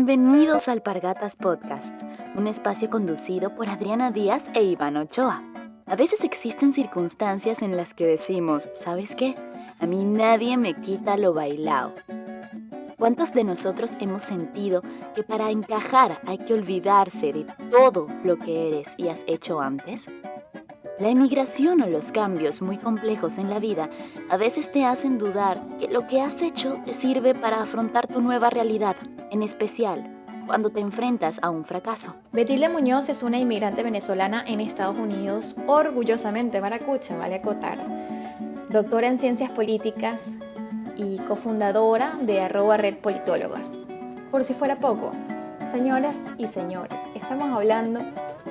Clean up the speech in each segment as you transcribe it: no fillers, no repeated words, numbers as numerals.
Bienvenidos a Alpargatas Podcast, un espacio conducido por Adriana Díaz e Iván Ochoa. A veces existen circunstancias en las que decimos, ¿sabes qué? A mí nadie me quita lo bailao. ¿Cuántos de nosotros hemos sentido que para encajar hay que olvidarse de todo lo que eres y has hecho antes? La emigración o los cambios muy complejos en la vida a veces te hacen dudar que lo que has hecho te sirve para afrontar tu nueva realidad, en especial cuando te enfrentas a un fracaso. Betilde Muñoz es una inmigrante venezolana en Estados Unidos, orgullosamente maracucha, vale acotar. Doctora en Ciencias Políticas y cofundadora de @Red Politólogas. Por si fuera poco, señoras y señores, estamos hablando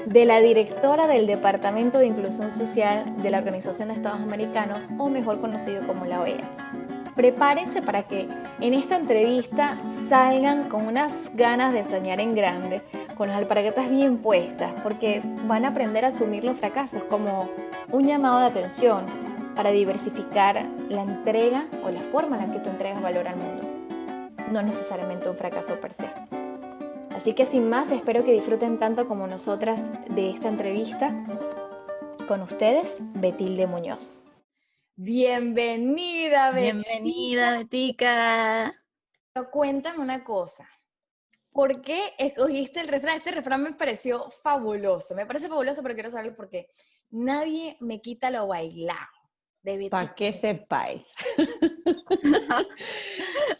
de la directora del Departamento de Inclusión Social de la Organización de Estados Americanos, o mejor conocido como la OEA. Prepárense para que en esta entrevista salgan con unas ganas de soñar en grande, con las alpargatas bien puestas, porque van a aprender a asumir los fracasos como un llamado de atención para diversificar la entrega o la forma en la que tú entregas valor al mundo, no necesariamente un fracaso per se. Así que sin más, espero que disfruten tanto como nosotras de esta entrevista. Con ustedes, Betilde Muñoz. Bienvenida, Bienvenida, Betica. Pero cuéntame una cosa. ¿Por qué escogiste el refrán? Este refrán me pareció fabuloso. Me parece fabuloso, pero quiero saber por qué. Nadie me quita lo bailado. Para que sepáis.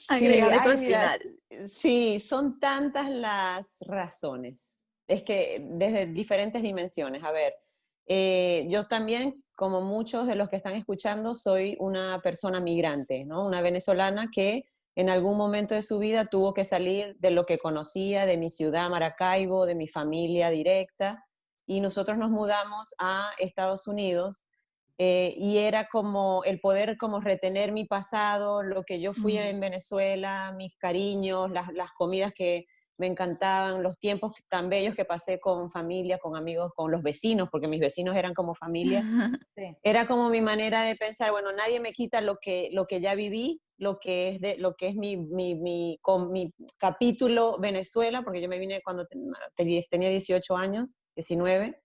Agregar eso al mira, final. sí, son tantas las razones. Es que desde diferentes dimensiones. A ver, yo también, como muchos de los que están escuchando, soy una persona migrante, ¿no? Una venezolana que en algún momento de su vida tuvo que salir de lo que conocía, de mi ciudad, Maracaibo, de mi familia directa, y nosotros nos mudamos a Estados Unidos. Y era como el poder como retener mi pasado, lo que yo fui en Venezuela, mis cariños, las comidas que me encantaban, los tiempos tan bellos que pasé con familia, con amigos, con los vecinos, porque mis vecinos eran como familia. Sí. Era como mi manera de pensar, bueno, nadie me quita lo que ya viví, lo que es mi capítulo Venezuela, porque yo me vine cuando tenía 18 años, 19.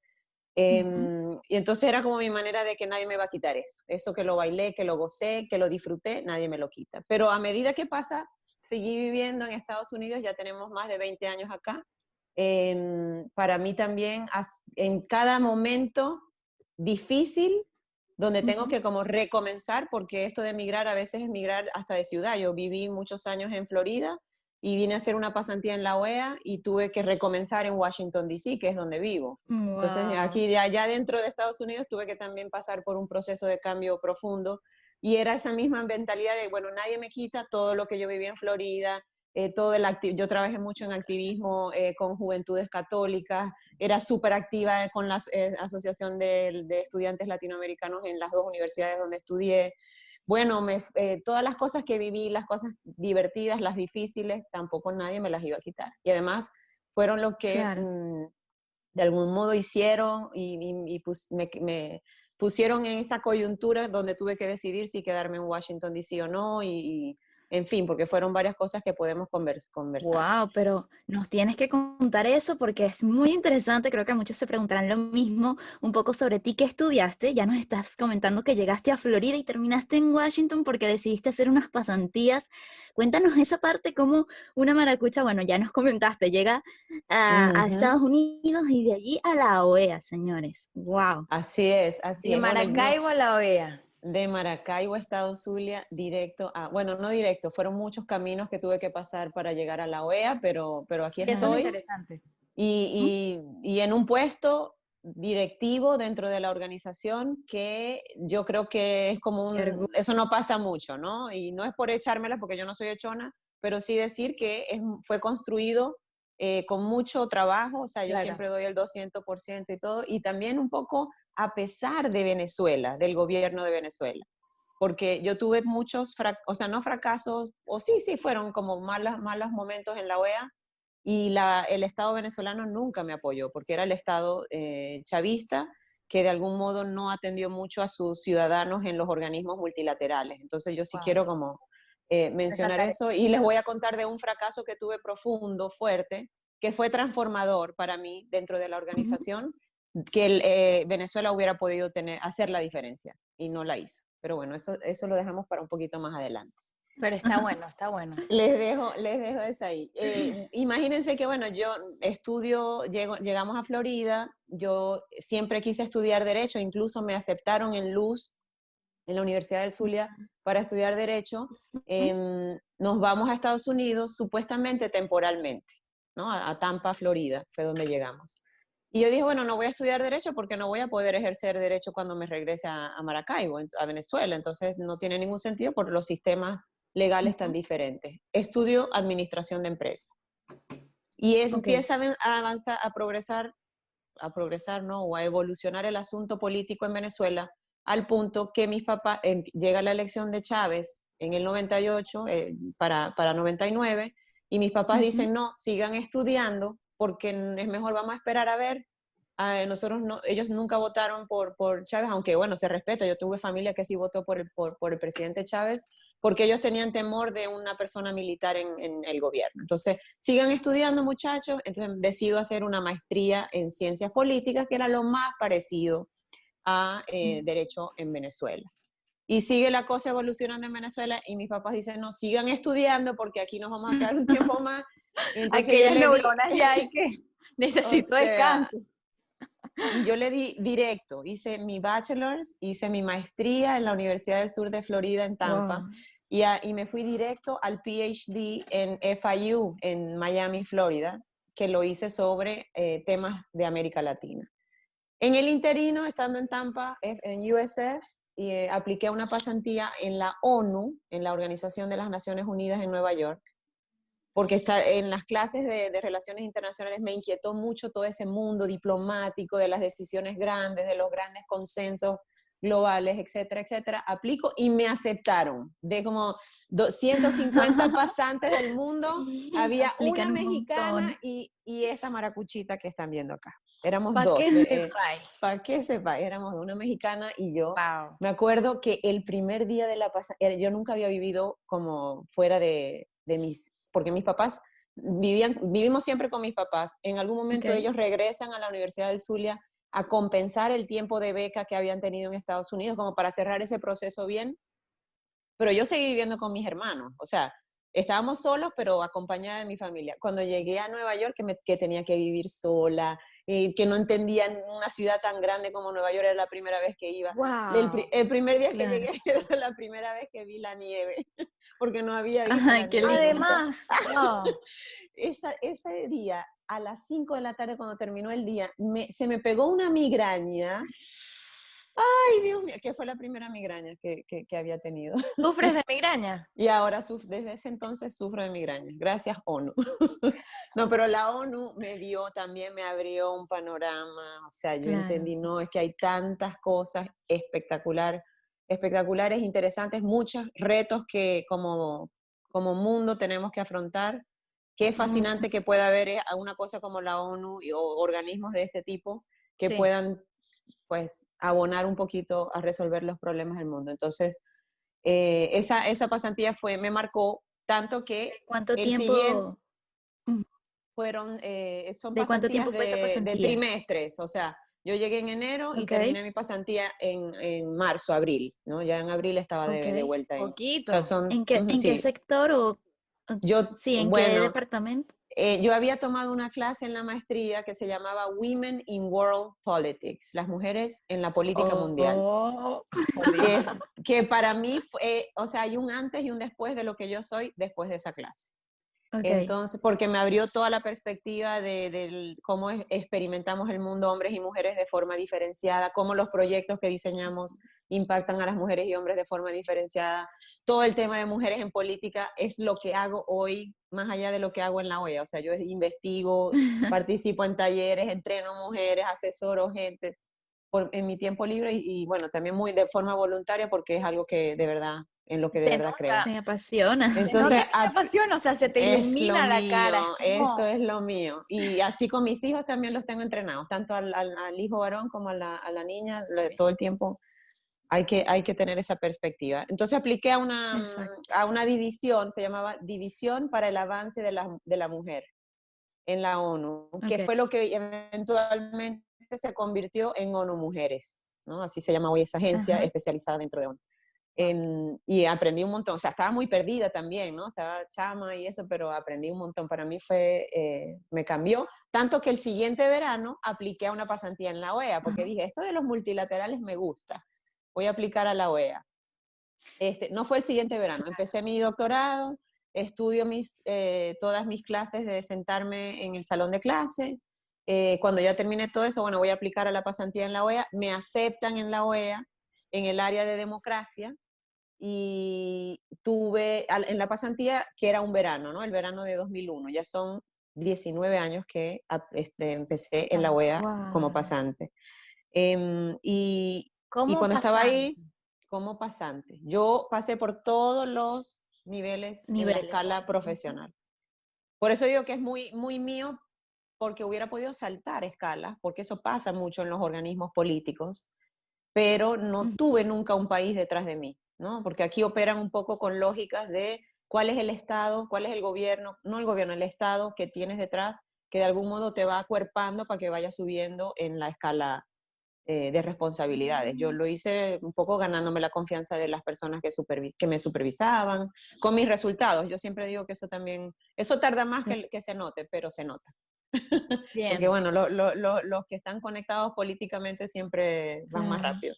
Y entonces era como mi manera de que nadie me va a quitar eso que lo bailé, que lo gocé, que lo disfruté, nadie me lo quita. Pero a medida que pasa, seguí viviendo en Estados Unidos, ya tenemos más de 20 años acá. Para mí también, en cada momento difícil, donde tengo que como recomenzar, porque esto de emigrar a veces es migrar hasta de ciudad. Yo viví muchos años en Florida y vine a hacer una pasantía en la OEA y tuve que recomenzar en Washington, D.C., que es donde vivo. Wow. Entonces, aquí, allá dentro de Estados Unidos, tuve que también pasar por un proceso de cambio profundo. Y era esa misma mentalidad de, bueno, nadie me quita todo lo que yo viví en Florida. Yo trabajé mucho en activismo con juventudes católicas. Era súper activa con la Asociación de Estudiantes Latinoamericanos en las dos universidades donde estudié. Bueno, todas las cosas que viví, las cosas divertidas, las difíciles, tampoco nadie me las iba a quitar. Y además fueron lo que Claro. de algún modo hicieron me pusieron en esa coyuntura donde tuve que decidir si quedarme en Washington, D.C. o no, en fin, porque fueron varias cosas que podemos conversar. Wow, pero nos tienes que contar eso porque es muy interesante. Creo que muchos se preguntarán lo mismo, un poco sobre ti. ¿Qué estudiaste? Ya nos estás comentando que llegaste a Florida y terminaste en Washington porque decidiste hacer unas pasantías. Cuéntanos esa parte, como una maracucha, bueno, ya nos comentaste, llega a Estados Unidos y de allí a la OEA, señores. Wow. Así es, así De es. Bueno, Maracaibo a la OEA. de Maracaibo, Estado Zulia, directo bueno, no directo, fueron muchos caminos que tuve que pasar para llegar a la OEA, pero aquí Eso es estoy. interesante. Y en un puesto directivo dentro de la organización que yo creo que es como Qué orgullo. eso no pasa mucho, ¿no? Y no es por echármela porque yo no soy echona, pero sí decir que fue construido con mucho trabajo, o sea, yo Claro. siempre doy el 200% y todo, y también un poco a pesar de Venezuela, del gobierno de Venezuela. Porque yo tuve muchos, o sea, no fracasos, o sí, fueron como malos momentos en la OEA, y el Estado venezolano nunca me apoyó, porque era el Estado chavista que de algún modo no atendió mucho a sus ciudadanos en los organismos multilaterales. Entonces yo sí Wow. quiero como mencionar eso, y les voy a contar de un fracaso que tuve profundo, fuerte, que fue transformador para mí dentro de la organización, que Venezuela hubiera podido hacer la diferencia, y no la hizo. Pero bueno, eso lo dejamos para un poquito más adelante. Pero está bueno, está bueno. Les dejo eso ahí. Imagínense que, bueno, yo llegamos a Florida, yo siempre quise estudiar Derecho, incluso me aceptaron en Luz, en la Universidad del Zulia, para estudiar Derecho. Nos vamos a Estados Unidos, supuestamente temporalmente, ¿no? A Tampa, Florida, fue donde llegamos. Y yo dije, bueno, no voy a estudiar Derecho porque no voy a poder ejercer Derecho cuando me regrese a Maracaibo, a Venezuela. Entonces no tiene ningún sentido por los sistemas legales tan diferentes. Estudio Administración de Empresas. Y empieza a avanzar, a progresar, ¿no? O a evolucionar el asunto político en Venezuela, al punto que mis papás, llega la elección de Chávez en el 98, para 99, y mis papás dicen, no, sigan estudiando, porque es mejor, vamos a esperar a ver. Ellos nunca votaron por Chávez, aunque bueno, se respeta, yo tuve familia que sí votó por el presidente Chávez, porque ellos tenían temor de una persona militar en el gobierno. Entonces, sigan estudiando, muchachos. Entonces decido hacer una maestría en ciencias políticas, que era lo más parecido a derecho en Venezuela. Y sigue la cosa evolucionando en Venezuela, y mis papás dicen, no, sigan estudiando porque aquí nos vamos a quedar un tiempo más. Entonces, aquellas neuronas ya hay que, necesito descanso. Y yo le di directo, hice mi bachelor's, hice mi maestría en la Universidad del Sur de Florida en Tampa, wow. y me fui directo al PhD en FIU, en Miami, Florida, que lo hice sobre temas de América Latina. En el interino, estando en Tampa, en USF, apliqué a una pasantía en la ONU, en la Organización de las Naciones Unidas en Nueva York, porque en las clases de Relaciones Internacionales me inquietó mucho todo ese mundo diplomático, de las decisiones grandes, de los grandes consensos globales, etcétera, etcétera. Aplico y me aceptaron. De como 150 pasantes del mundo, había una mexicana y esta maracuchita que están viendo acá. Éramos dos. Para que sepáis, éramos una mexicana y yo. Wow. Me acuerdo que el primer día de la pasantía, yo nunca había vivido como fuera de porque mis papás vivimos siempre con mis papás. En algún momento ellos regresan a la Universidad del Zulia a compensar el tiempo de beca que habían tenido en Estados Unidos, como para cerrar ese proceso bien. Pero yo seguí viviendo con mis hermanos, o sea, estábamos solos, pero acompañada de mi familia. Cuando llegué a Nueva York, que tenía que vivir sola, que no entendía una ciudad tan grande como Nueva York, era la primera vez que iba. Wow. El primer día que llegué era la primera vez que vi la nieve, porque no había visto la nieve. Además, wow. Ese día, a las 5 de la tarde, cuando terminó el día, se me pegó una migraña. Ay, Dios mío, que fue la primera migraña que había tenido. ¿Sufres de migraña? Y ahora, desde ese entonces, sufro de migraña. Gracias, ONU. No, pero la ONU también me abrió un panorama. O sea, yo entendí, no, es que hay tantas cosas espectaculares, interesantes, muchos retos que como mundo tenemos que afrontar. Qué fascinante que pueda haber una cosa como la ONU o organismos de este tipo que puedan, pues, abonar un poquito a resolver los problemas del mundo. Entonces, esa pasantía me marcó tanto que ¿Cuánto tiempo? Son pasantías de trimestres, o sea, yo llegué en enero y terminé mi pasantía en marzo, abril, ¿no? Ya en abril estaba de vuelta. Poquito. O sea, ¿En qué sector o en qué departamento? Yo había tomado una clase en la maestría que se llamaba Women in World Politics, las mujeres en la política mundial. Que para mí o sea, hay un antes y un después de lo que yo soy después de esa clase. Entonces, porque me abrió toda la perspectiva de cómo experimentamos el mundo hombres y mujeres de forma diferenciada, cómo los proyectos que diseñamos impactan a las mujeres y hombres de forma diferenciada. Todo el tema de mujeres en política es lo que hago hoy, más allá de lo que hago en la OEA. O sea, yo investigo, participo en talleres, entreno mujeres, asesoro gente en mi tiempo libre y bueno, también muy de forma voluntaria porque es algo que de verdad, en lo que de verdad creo. Me apasiona. Entonces, me apasiona, o sea, se te ilumina la cara. Eso es lo mío. Y así con mis hijos también los tengo entrenados, tanto al hijo varón como a la niña, todo el tiempo Hay que tener esa perspectiva. Entonces apliqué Exacto. a una división, se llamaba División para el Avance de la Mujer en la ONU, que Ok. fue lo que eventualmente se convirtió en ONU Mujeres, ¿no? Así se llama hoy esa agencia Ajá. especializada dentro de ONU. Y aprendí un montón, o sea, estaba muy perdida también, ¿no? Estaba chama y eso, pero aprendí un montón. Para mí me cambió, tanto que el siguiente verano apliqué a una pasantía en la OEA, porque Ajá. dije, esto de los multilaterales me gusta, voy a aplicar a la OEA. No fue el siguiente verano, empecé mi doctorado, estudio todas mis clases de sentarme en el salón de clase. Cuando ya terminé todo eso, bueno, voy a aplicar a la pasantía en la OEA, me aceptan en la OEA, en el área de democracia, y tuve en la pasantía, que era un verano, ¿no? El verano de 2001, ya son 19 años que empecé en la OEA como Wow. pasante. Y ¿Cómo cuando estaba pasante? ahí, como pasante, yo pasé por todos los niveles en la Niveles. escala profesional. Por eso digo que es muy, muy mío, porque hubiera podido saltar escalas, porque eso pasa mucho en los organismos políticos, pero no Ujú. tuve nunca un país detrás de mí, ¿no? Porque aquí operan un poco con lógicas de cuál es el Estado, cuál es el gobierno, no el gobierno, el Estado que tienes detrás, que de algún modo te va acuerpando para que vaya subiendo en la escala de responsabilidades. Yo lo hice un poco ganándome la confianza de las personas que me supervisaban, con mis resultados. Yo siempre digo que eso también, eso tarda más que se note, pero se nota. Porque Bien, bueno, los que están conectados políticamente siempre van más claro. rápido.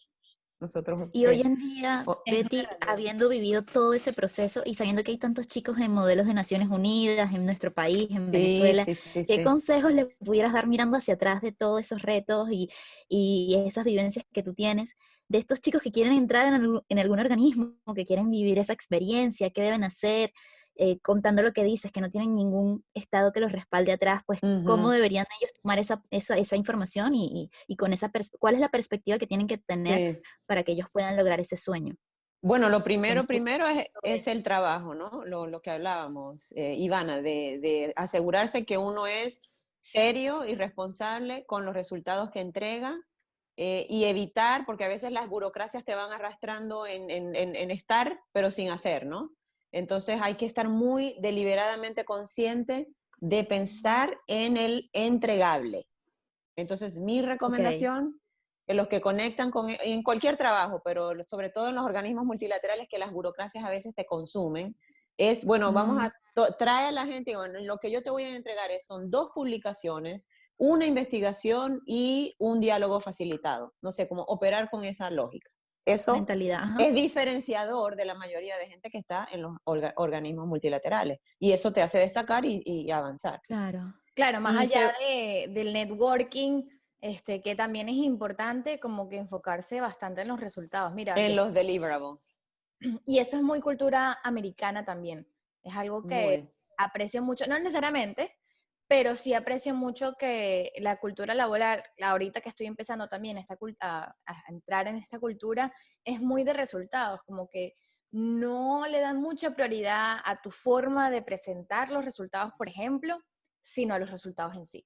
Nosotros, Y hoy en día, es Betty, una realidad. habiendo vivido todo ese proceso y sabiendo que hay tantos chicos en modelos de Naciones Unidas, en nuestro país, en Sí, Venezuela, sí, sí, ¿qué sí. consejos le pudieras dar mirando hacia atrás de todos esos retos y esas vivencias que tú tienes, de estos chicos que quieren entrar en algún organismo, que quieren vivir esa experiencia, qué deben hacer, contando lo que dices, que no tienen ningún estado que los respalde atrás, pues cómo Ujú, deberían ellos tomar esa información y con cuál es la perspectiva que tienen que tener sí. para que ellos puedan lograr ese sueño. Bueno, lo ¿Qué nos puedes primero decir sobre es eso? el trabajo, ¿no? Lo que hablábamos, Ivana, de asegurarse que uno es serio y responsable con los resultados que entrega, y evitar, porque a veces las burocracias te van arrastrando en estar, pero sin hacer, ¿no? Entonces hay que estar muy deliberadamente consciente de pensar en el entregable. Entonces, mi Ok. recomendación, que los que conectan en cualquier trabajo, pero sobre todo en los organismos multilaterales que las burocracias a veces te consumen, es, bueno, Mm, trae a la gente, y bueno, lo que yo te voy a entregar son 2 publicaciones, una investigación y un diálogo facilitado. No sé, cómo operar con esa lógica. Eso mentalidad, ajá. es diferenciador de la mayoría de gente que está en los organismos multilaterales. Y eso te hace destacar y avanzar. Claro. Claro, más Y allá se, del networking, que también es importante como que enfocarse bastante en los resultados. Mira, en los deliverables. y eso es muy cultura americana también. Es algo que Muy. aprecio mucho, no necesariamente, pero sí aprecio mucho que la cultura laboral, ahorita que estoy empezando también a entrar en esta cultura, es muy de resultados, como que no le dan mucha prioridad a tu forma de presentar los resultados, por ejemplo, sino a los resultados en sí.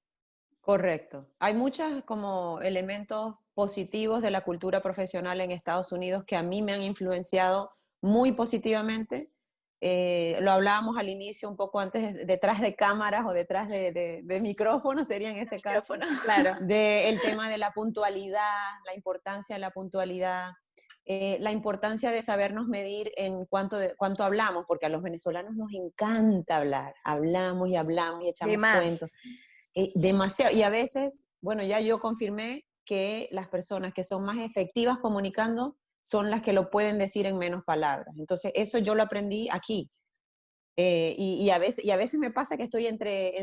Correcto. Hay muchos como elementos positivos de la cultura profesional en Estados Unidos que a mí me han influenciado muy positivamente. Lo hablábamos al inicio, un poco antes, detrás de cámaras o detrás de micrófonos, sería en este caso, Micrófono. Claro. del tema de la puntualidad, la importancia de la puntualidad, la importancia de sabernos medir en cuánto hablamos, porque a los venezolanos nos encanta hablar, hablamos y De echamos más. cuentos. Demasiado. Y a veces, bueno, ya yo confirmé que las personas que son más efectivas comunicando son las que lo pueden decir en menos palabras. Entonces, eso yo lo aprendí aquí. Y a veces me pasa que estoy en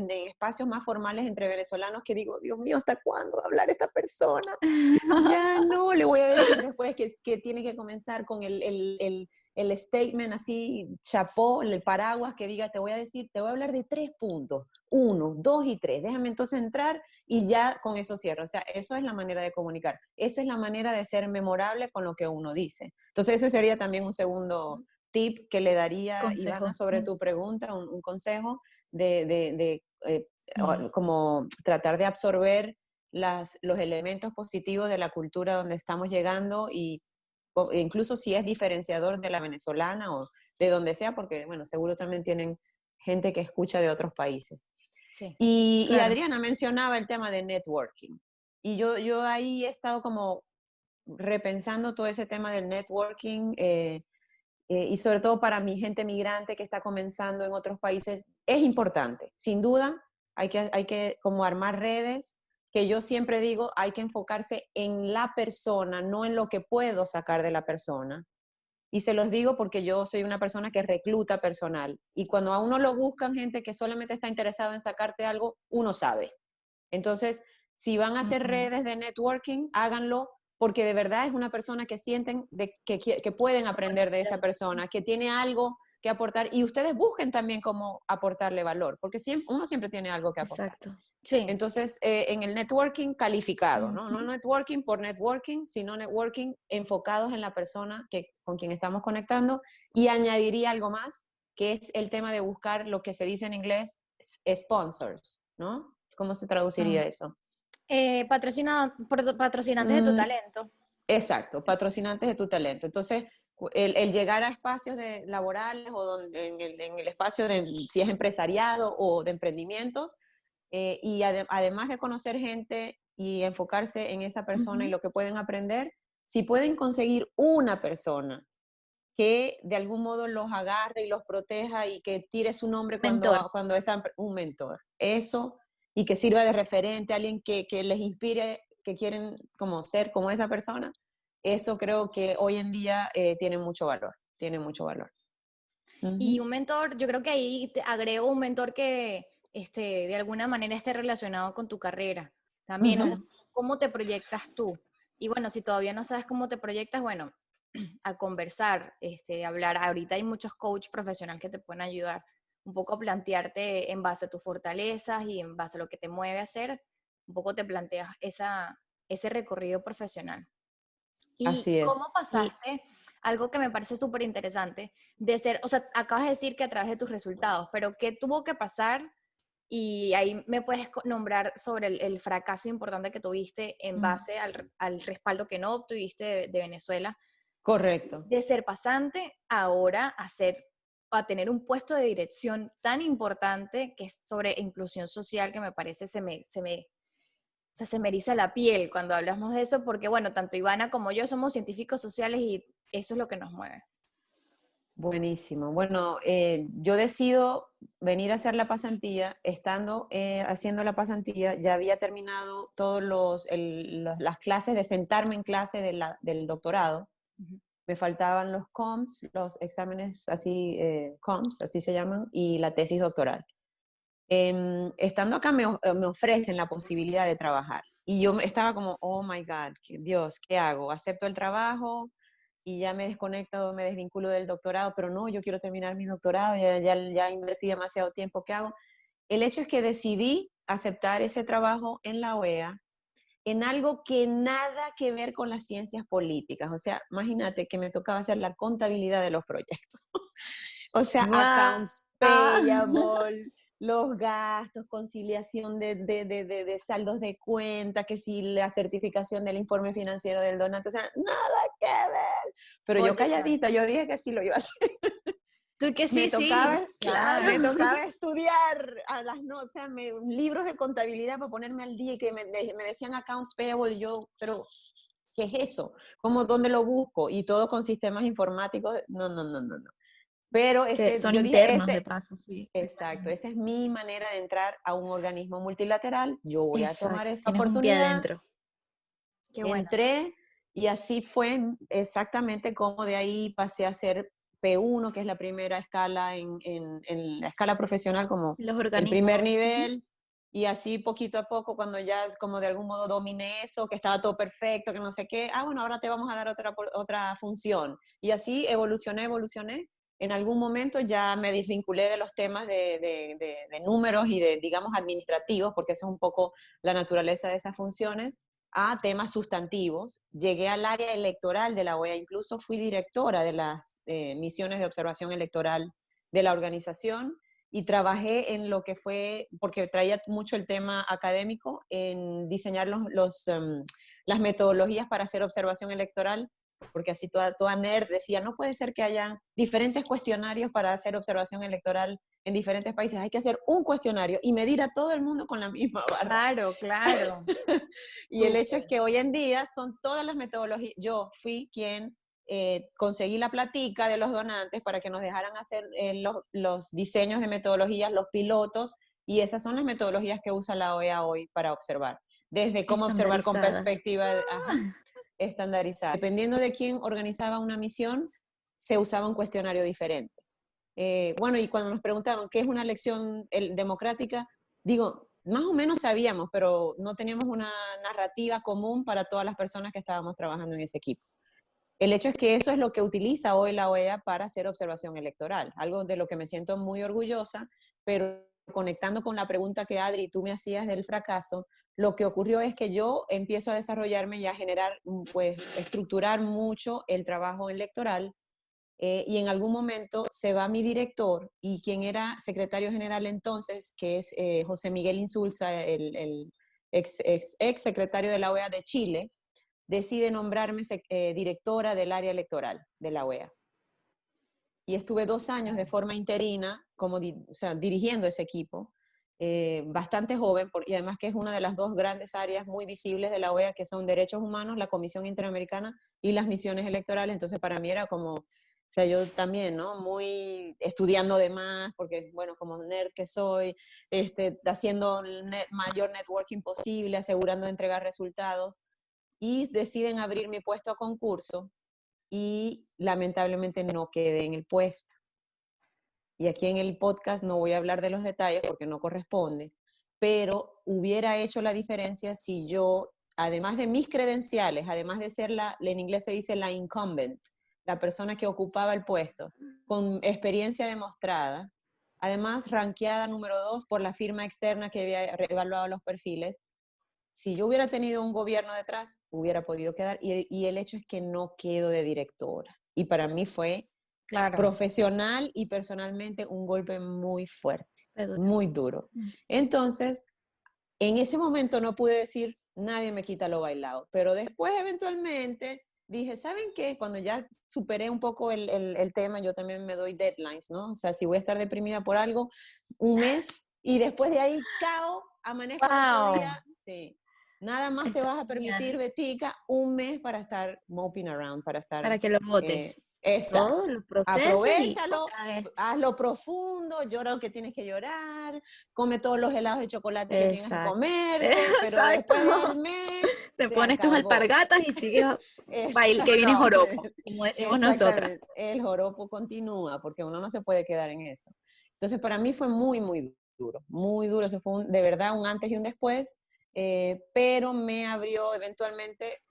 espacios más formales entre venezolanos que digo, Dios mío, ¿hasta cuándo va a hablar esta persona? Ya no, le voy a decir después que tiene que comenzar con el statement así, chapó, el paraguas que diga, te voy a decir, te voy a hablar de 3 puntos, 1, 2 y 3, déjame entonces entrar y ya con eso cierro. O sea, eso es la manera de comunicar, eso es la manera de ser memorable con lo que uno dice. Entonces ese sería también un segundo tip que le daría, Ivana, Consejo. sobre tu pregunta, un consejo de Sí. como tratar de absorber los elementos positivos de la cultura donde estamos llegando incluso si es diferenciador de la venezolana o de donde sea, porque, bueno, seguro también tienen gente que escucha de otros países. Sí, Y claro. Adriana mencionaba el tema de networking. Y yo ahí he estado como repensando todo ese tema del networking, y sobre todo para mi gente migrante que está comenzando en otros países, es importante. Sin duda, hay que como armar redes, que yo siempre digo, hay que enfocarse en la persona, no en lo que puedo sacar de la persona. Y se los digo porque yo soy una persona que recluta personal. Y cuando a uno lo buscan gente que solamente está interesado en sacarte algo, uno sabe. Entonces, si van a hacer redes de networking, háganlo porque de verdad es una persona que sienten que pueden aprender de esa persona, que tiene algo que aportar, y ustedes busquen también cómo aportarle valor, porque uno siempre tiene algo que aportar. Exacto. Sí. Entonces, en el networking calificado, ¿no? No networking por networking, sino networking enfocados en la persona con quien estamos conectando, y añadiría algo más, que es el tema de buscar lo que se dice en inglés sponsors, ¿no? ¿Cómo se traduciría eso? Patrocinantes de tu Mm, talento. exacto, patrocinantes de tu talento. Entonces, el llegar a espacios laborales o en el espacio de si es empresariado o de emprendimientos, y además de conocer gente y enfocarse en esa persona y lo que pueden aprender, si pueden conseguir una persona que de algún modo los agarre y los proteja y que tire su nombre Mentor. cuando están, un mentor. Eso, y que sirva de referente, alguien que les inspire, que quieren como ser como esa persona, eso creo que hoy en día tiene mucho valor, tiene mucho valor. Y Ujú. un mentor, yo creo que ahí te agrego un mentor que de alguna manera esté relacionado con tu carrera. También, o sea, Ujú. cómo te proyectas tú. Y bueno, si todavía no sabes cómo te proyectas, bueno, a conversar, a hablar. Ahorita hay muchos coach profesionales que te pueden ayudar un poco a plantearte en base a tus fortalezas y en base a lo que te mueve a hacer, un poco te planteas ese recorrido profesional. ¿Y Así cómo es. pasaste? Algo que me parece súper interesante, de ser, o sea, acabas de decir que a través de tus resultados, pero ¿qué tuvo que pasar? Y ahí me puedes nombrar sobre el fracaso importante que tuviste en base al respaldo que no obtuviste de Venezuela, Correcto. de ser pasante ahora a tener un puesto de dirección tan importante que es sobre inclusión social, que me parece o sea, se me eriza la piel cuando hablamos de eso, porque bueno, tanto Ivana como yo somos científicos sociales y eso es lo que nos mueve. Buenísimo. Bueno, yo decido venir a hacer la pasantía. Estando haciendo la pasantía, ya había terminado todos las clases de sentarme en clase del doctorado. Ujú. Me faltaban los COMS, los exámenes así, COMS, así se llaman, y la tesis doctoral. Estando acá me ofrecen la posibilidad de trabajar. Y yo estaba como, oh my God, Dios, ¿qué hago? ¿Acepto el trabajo y ya me desconecto, me desvinculo del doctorado? Pero no, yo quiero terminar mi doctorado, ya invertí demasiado tiempo, ¿qué hago? El hecho es que decidí aceptar ese trabajo en la OEA, en algo que nada que ver con las ciencias políticas. O sea, imagínate que me tocaba hacer la contabilidad de los proyectos. O sea, ¡Guau! accounts payable, los gastos, conciliación de saldos de cuenta, que si la certificación del informe financiero del donante, o sea, nada que ver. Pero yo Oye, claro. calladita, yo dije que sí lo iba a hacer. Tú que Me sí, sí, tocaba, claro. me tocaba estudiar a las no, o sea, libros de contabilidad para ponerme al día, y que me decían accounts payable, y yo, pero ¿qué es eso? ¿Cómo, dónde lo busco? Y todo con sistemas informáticos. No, no, no, no, no. Pero Que son yo dije, internos de paso, sí. exacto, esa es mi manera de entrar a un organismo multilateral. Yo voy a tomar Exacto, esta tienes un pie oportunidad. adentro. Qué bueno. Entré, y así fue exactamente como de ahí pasé a ser P1, que es la primera escala en la escala profesional, como Los el primer organismos. Ujú. nivel. Y así poquito a poco, cuando ya como de algún modo dominé eso, que estaba todo perfecto, que no sé qué, bueno, ahora te vamos a dar otra función. Y así evolucioné. En algún momento ya me desvinculé de los temas de números y de, digamos, administrativos, porque esa es un poco la naturaleza de esas funciones, a temas sustantivos. Llegué al área electoral de la OEA, incluso fui directora de las misiones de observación electoral de la organización, y trabajé en lo que fue, porque traía mucho el tema académico, en diseñar las metodologías para hacer observación electoral porque así toda nerd decía, no puede ser que haya diferentes cuestionarios para hacer observación electoral en diferentes países, hay que hacer un cuestionario y medir a todo el mundo con la misma barra. Claro, claro. Y el hecho es que hoy en día son todas las metodologías, yo fui quien conseguí la platica de los donantes para que nos dejaran hacer los diseños de metodologías, los pilotos, y esas son las metodologías que usa la OEA hoy para observar. Desde cómo observar con perspectiva estandarizada. Dependiendo de quién organizaba una misión, se usaba un cuestionario diferente. Bueno, y cuando nos preguntaban qué es una elección democrática, digo, más o menos sabíamos, pero no teníamos una narrativa común para todas las personas que estábamos trabajando en ese equipo. El hecho es que eso es lo que utiliza hoy la OEA para hacer observación electoral, algo de lo que me siento muy orgullosa, pero conectando con la pregunta que Adri, tú me hacías del fracaso, lo que ocurrió es que yo empiezo a desarrollarme y a generar, pues, estructurar mucho el trabajo electoral, y en algún momento se va mi director y quien era secretario general entonces, que es José Miguel Insulza, el ex secretario de la OEA de Chile, decide nombrarme directora del área electoral de la OEA. Y estuve 2 años de forma interina, como o sea, dirigiendo ese equipo, bastante joven, y además que es una de las 2 grandes áreas muy visibles de la OEA, que son derechos humanos, la Comisión Interamericana y las misiones electorales. Entonces para mí era como, o sea, yo también, ¿no? Muy estudiando de más, porque, bueno, como nerd que soy, haciendo el mayor networking posible, asegurando de entregar resultados, y deciden abrir mi puesto a concurso y lamentablemente no quedé en el puesto. Y aquí en el podcast no voy a hablar de los detalles porque no corresponde, pero hubiera hecho la diferencia si yo, además de mis credenciales, además de ser en inglés se dice la incumbent, la persona que ocupaba el puesto, con experiencia demostrada, además rankeada número 2 por la firma externa que había evaluado los perfiles, si yo hubiera tenido un gobierno detrás, hubiera podido quedar, y el hecho es que no quedo de directora. Y para mí fue profesional y personalmente un golpe muy fuerte, muy duro. Entonces, en ese momento no pude decir, nadie me quita lo bailado, pero después eventualmente dije, ¿saben qué? Cuando ya superé un poco el tema, yo también me doy deadlines, ¿no? O sea, si voy a estar deprimida por algo, un mes, y después de ahí, chao, amanezco el otro día, sí. Nada más te vas a permitir, Betica, un mes para estar moping around, para estar... Para que lo votes. Exacto. Todo el proceso. Aprovechalo, hazlo profundo, llora lo que tienes que llorar, come todos los helados de chocolate que tengas que comerte, pero después del mes te pones tus alpargatas y sigues que viene joropo, como decimos nosotras. El joropo continúa, porque uno no se puede quedar en eso. Entonces para mí fue muy, muy duro, eso fue de verdad un antes y un después. Pero me abrió eventualmente,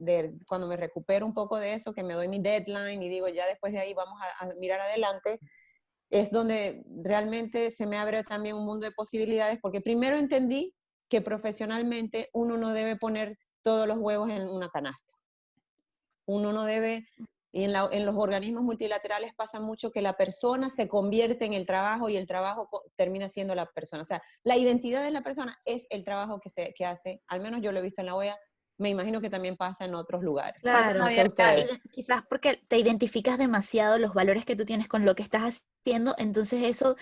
cuando me recupero un poco de eso, que me doy mi deadline y digo, ya después de ahí vamos a mirar adelante, es donde realmente se me abre también un mundo de posibilidades, porque primero entendí que profesionalmente uno no debe poner todos los huevos en una canasta. Uno no debe... Y en los organismos multilaterales pasa mucho que la persona se convierte en el trabajo y el trabajo termina siendo la persona. O sea, la identidad de la persona es el trabajo que hace, al menos yo lo he visto en la OEA, me imagino que también pasa en otros lugares. Claro, no sé ustedes. Quizás porque te identificas demasiado los valores que tú tienes con lo que estás haciendo, entonces eso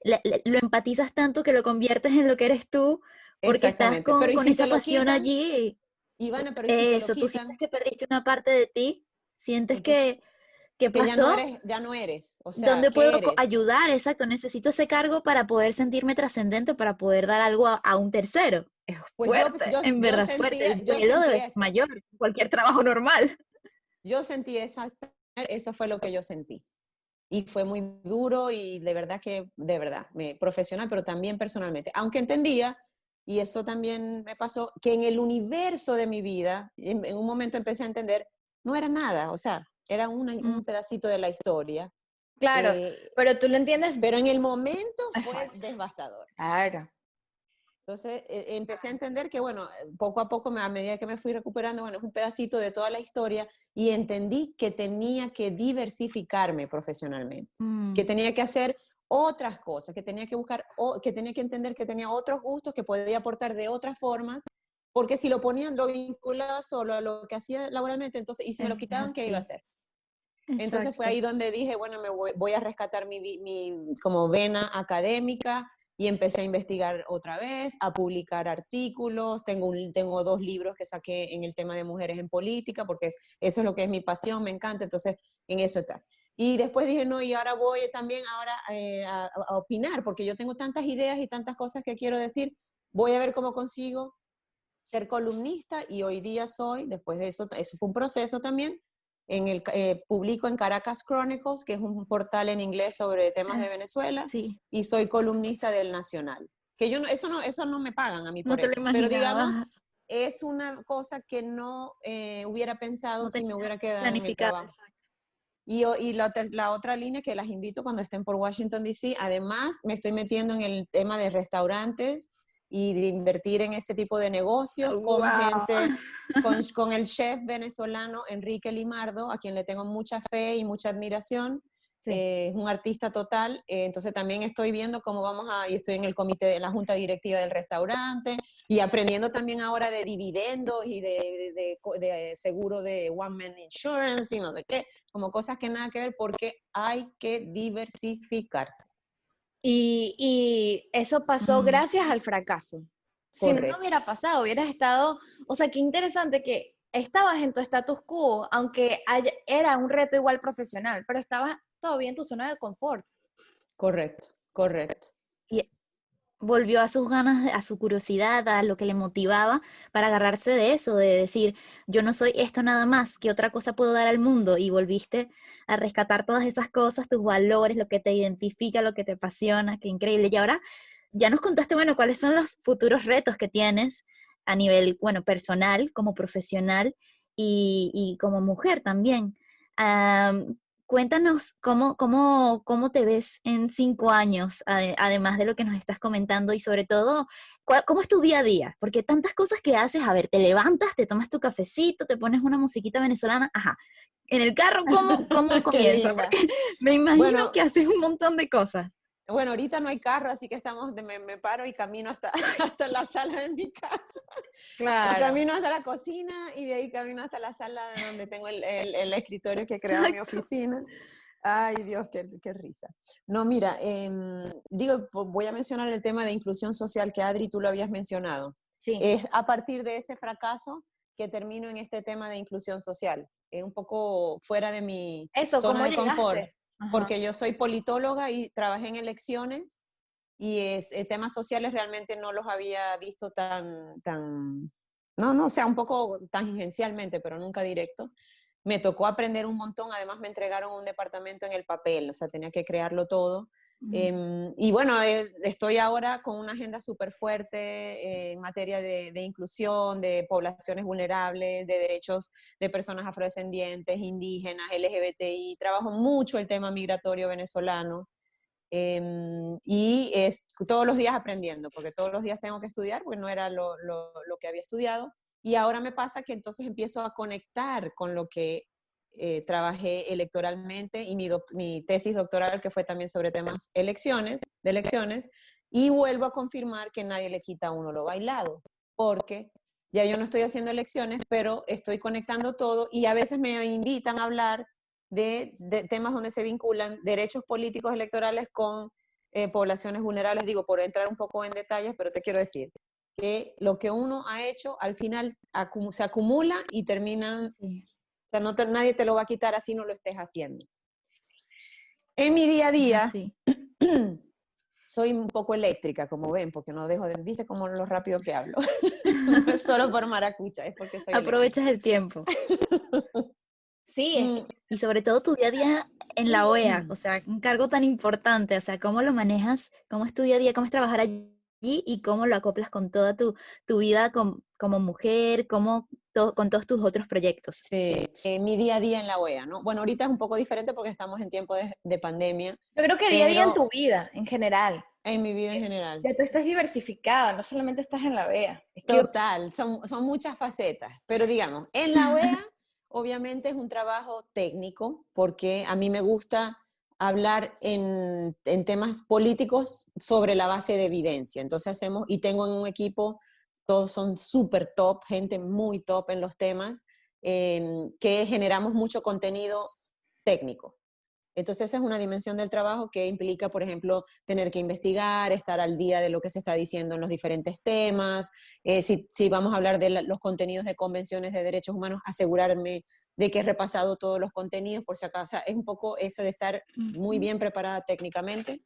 lo empatizas tanto que lo conviertes en lo que eres tú, porque estás con si esa pasión allí. Ivana, pero si te lo quitan, tú sientes que perdiste una parte de ti, sientes entonces, ¿qué pasó? Ya no eres. O sea, ¿dónde puedo eres? ayudar? Exacto, necesito ese cargo para poder sentirme trascendente, para poder dar algo a un tercero. Es fuerte, en verdad fuerte. El duelo es mayor que cualquier trabajo normal. Yo sentí eso fue lo que yo sentí. Y fue muy duro y de verdad, profesional, pero también personalmente. Aunque entendía, y eso también me pasó, que en el universo de mi vida, en un momento empecé a entender, no era nada, o sea, era un pedacito de la historia. Claro, pero tú lo entiendes. Pero en el momento fue devastador. Claro. Entonces empecé a entender que, bueno, poco a poco, a medida que me fui recuperando, bueno, es un pedacito de toda la historia y entendí que tenía que diversificarme profesionalmente, que tenía que hacer otras cosas, que tenía que buscar, que tenía que entender que tenía otros gustos, que podía aportar de otras formas, porque si lo vinculaba solo a lo que hacía laboralmente, entonces, y si me lo quitaban, ¿qué iba a hacer? Entonces fue Exacto. ahí donde dije, bueno, voy a rescatar mi como vena académica y empecé a investigar otra vez, a publicar artículos. Tengo 2 libros que saqué en el tema de mujeres en política, porque eso es lo que es mi pasión, me encanta, entonces en eso está. Y después dije, no, y ahora voy también ahora a opinar, porque yo tengo tantas ideas y tantas cosas que quiero decir, voy a ver cómo consigo ser columnista y hoy día soy, después de eso fue un proceso también, publico en Caracas Chronicles, que es un portal en inglés sobre temas de Venezuela, Sí, y soy columnista del Nacional. Que yo no, eso no me pagan a mí no por te lo eso, pero digamos, imaginabas, es una cosa que no hubiera pensado no si me tenías hubiera quedado en el planificado. trabajo. Y la otra línea, que las invito cuando estén por Washington, D.C. Además, me estoy metiendo en el tema de restaurantes y de invertir en ese tipo de negocios con Wow. gente, con el chef venezolano Enrique Limardo, a quien le tengo mucha fe y mucha admiración. Sí. Es un artista total, entonces también estoy viendo cómo y estoy en el comité de la junta directiva del restaurante y aprendiendo también ahora de dividendos y de seguro de one man insurance y no sé qué, como cosas que nada que ver porque hay que diversificarse. Y eso pasó gracias al fracaso. Si no Correcto. hubiera pasado, hubieras estado, o sea, qué interesante que estabas en tu status quo, aunque era un reto igual profesional, pero estabas todavía en tu zona de confort. Correcto, correcto. Y volvió a sus ganas, a su curiosidad, a lo que le motivaba para agarrarse de eso, de decir, yo no soy esto nada más, ¿qué otra cosa puedo dar al mundo? Y volviste a rescatar todas esas cosas, tus valores, lo que te identifica, lo que te apasiona, qué increíble. Y ahora ya nos contaste, bueno, cuáles son los futuros retos que tienes a nivel, bueno, personal, como profesional y como mujer también. Cuéntanos cómo te ves en 5 años, además de lo que nos estás comentando y sobre todo, ¿cómo es tu día a día? Porque tantas cosas que haces, a ver, te levantas, te tomas tu cafecito, te pones una musiquita venezolana, ajá, en el carro, ¿cómo Qué comienza? linda. Porque me imagino Bueno, que haces un montón de cosas. bueno, ahorita no hay carro, así que me paro y camino hasta la sala de mi casa. O Claro. camino hasta la cocina y de ahí camino hasta la sala de donde tengo el escritorio que he creado en mi Exacto. oficina. Ay, Dios, qué risa. No, mira, voy a mencionar el tema de inclusión social que Adri, tú lo habías mencionado. Sí. Es a partir de ese fracaso que termino en este tema de inclusión social. Es un poco fuera de mi Eso, zona ¿cómo de confort, llegaste? Ajá. porque yo soy politóloga y trabajé en elecciones y temas sociales realmente no los había visto no, o sea, un poco tangencialmente, pero nunca directo. Me tocó aprender un montón, además me entregaron un departamento en el papel, o sea, tenía que crearlo todo. Y bueno, estoy ahora con una agenda súper fuerte en materia de inclusión, de poblaciones vulnerables, de derechos de personas afrodescendientes, indígenas, LGBTI. Trabajo mucho el tema migratorio venezolano. Todos los días aprendiendo, porque todos los días tengo que estudiar, porque no era lo que había estudiado. Y ahora me pasa que entonces empiezo a conectar con lo que trabajé electoralmente y mi tesis doctoral, que fue también sobre temas de elecciones, y vuelvo a confirmar que nadie le quita a uno lo bailado, porque ya yo no estoy haciendo elecciones, pero estoy conectando todo y a veces me invitan a hablar de temas donde se vinculan derechos políticos electorales con poblaciones vulnerables. Digo, por entrar un poco en detalles, pero te quiero decir que lo que uno ha hecho al final se acumula y terminan, Sí. o sea, nadie te lo va a quitar así no lo estés haciendo. En mi día a Es día, así. soy un poco eléctrica, como ven, porque no dejo viste como lo rápido que hablo. No es solo por maracucha, es porque soy eléctrica. Aprovechas el tiempo. Sí, es que, Y sobre todo tu día a día en la OEA, o sea, un cargo tan importante, o sea, cómo lo manejas, cómo es tu día a día, cómo es trabajar allí y cómo lo acoplas con toda tu vida como mujer, con todos tus otros proyectos. Sí, mi día a día en la OEA, ¿no? Bueno, ahorita es un poco diferente porque estamos en tiempo de pandemia, yo creo que día a día en pero tu vida, en general. en mi vida en general. Ya tú estás diversificada, no solamente estás en la vea. Es que Total, son muchas facetas, pero digamos, en la OEA obviamente es un trabajo técnico porque a mí me gusta hablar en temas políticos sobre la base de evidencia. Entonces y tengo en un equipo, todos son súper top, gente muy top en los temas, que generamos mucho contenido técnico. Entonces esa es una dimensión del trabajo que implica, por ejemplo, tener que investigar, estar al día de lo que se está diciendo en los diferentes temas, si vamos a hablar de los contenidos de convenciones de derechos humanos, asegurarme de que he repasado todos los contenidos, por si acaso. O sea, es un poco eso de estar muy bien preparada técnicamente,